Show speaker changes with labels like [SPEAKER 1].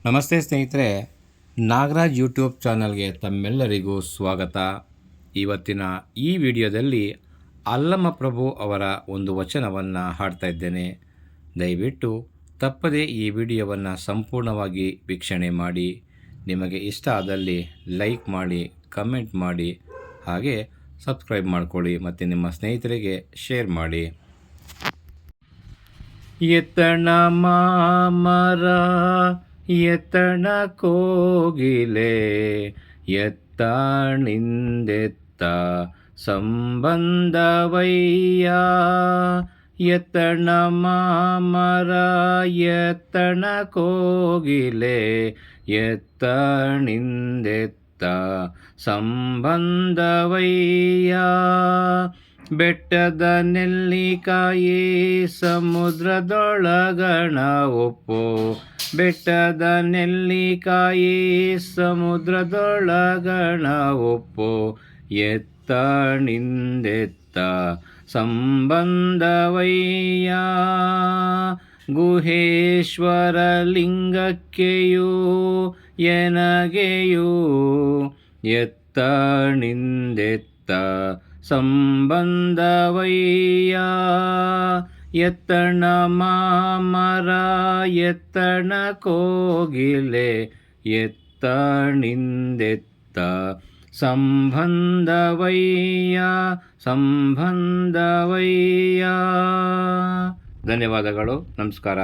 [SPEAKER 1] ನಮಸ್ತೆ ಸ್ನೇಹಿತರೆ, ನಾಗರಾಜ್ ಯೂಟ್ಯೂಬ್ ಚಾನಲ್ಗೆ ತಮ್ಮೆಲ್ಲರಿಗೂ ಸ್ವಾಗತ. ಇವತ್ತಿನ ಈ ವಿಡಿಯೋದಲ್ಲಿ ಅಲ್ಲಮ ಪ್ರಭು ಅವರ ಒಂದು ವಚನವನ್ನು ಹಾಡ್ತಾ ಇದ್ದೇನೆ. ದಯವಿಟ್ಟು ತಪ್ಪದೇ ಈ ವಿಡಿಯೋವನ್ನು ಸಂಪೂರ್ಣವಾಗಿ ವೀಕ್ಷಣೆ ಮಾಡಿ. ನಿಮಗೆ ಇಷ್ಟ ಆದಲ್ಲಿ ಲೈಕ್ ಮಾಡಿ, ಕಮೆಂಟ್ ಮಾಡಿ, ಹಾಗೆ ಸಬ್ಸ್ಕ್ರೈಬ್ ಮಾಡಿಕೊಳ್ಳಿ ಮತ್ತು ನಿಮ್ಮ ಸ್ನೇಹಿತರಿಗೆ ಶೇರ್ ಮಾಡಿ. ಎತ್ತಣ ಮಾಮರ ಎತ್ತಣ ಕೋಗಿಲೆ ಎತ್ತಣಿಂದೆತ್ತ ಸಂಬಂಧವಯ್ಯ. ಎತ್ತಣ ಮಾಮರ ಎತ್ತಣ ಕೋಗಿಲೆ ಎತ್ತಣಿಂದೆತ್ತ ಸಂಬಂಧವಯ್ಯ. ಬೆಟ್ಟದ ನೆಲ್ಲಿಕಾಯಿ ಸಮುದ್ರದೊಳಗಣ ಒಪ್ಪು. ಬೆಟ್ಟದ ನೆಲ್ಲಿಕಾಯಿ ಸಮುದ್ರದೊಳಗಣ ಒಪ್ಪು. ಎತ್ತಣಿಂದೆತ್ತ ಸಂಬಂಧವಯ್ಯ. ಗುಹೇಶ್ವರ ಲಿಂಗಕ್ಕೆಯೂ ಎನಗೆಯೂ ಎತ್ತಣಿಂದೆತ್ತ ಸಂಬಂಧವಯ್ಯ. ಎತ್ತಣ ಮಾಮರ ಎತ್ತಣ ಕೋಗಿಲೆ ಎತ್ತಣಿಂದೆತ್ತ ಸಂಬಂಧವಯ್ಯ ಸಂಬಂಧವಯ್ಯ. ಧನ್ಯವಾದಗಳು. ನಮಸ್ಕಾರ.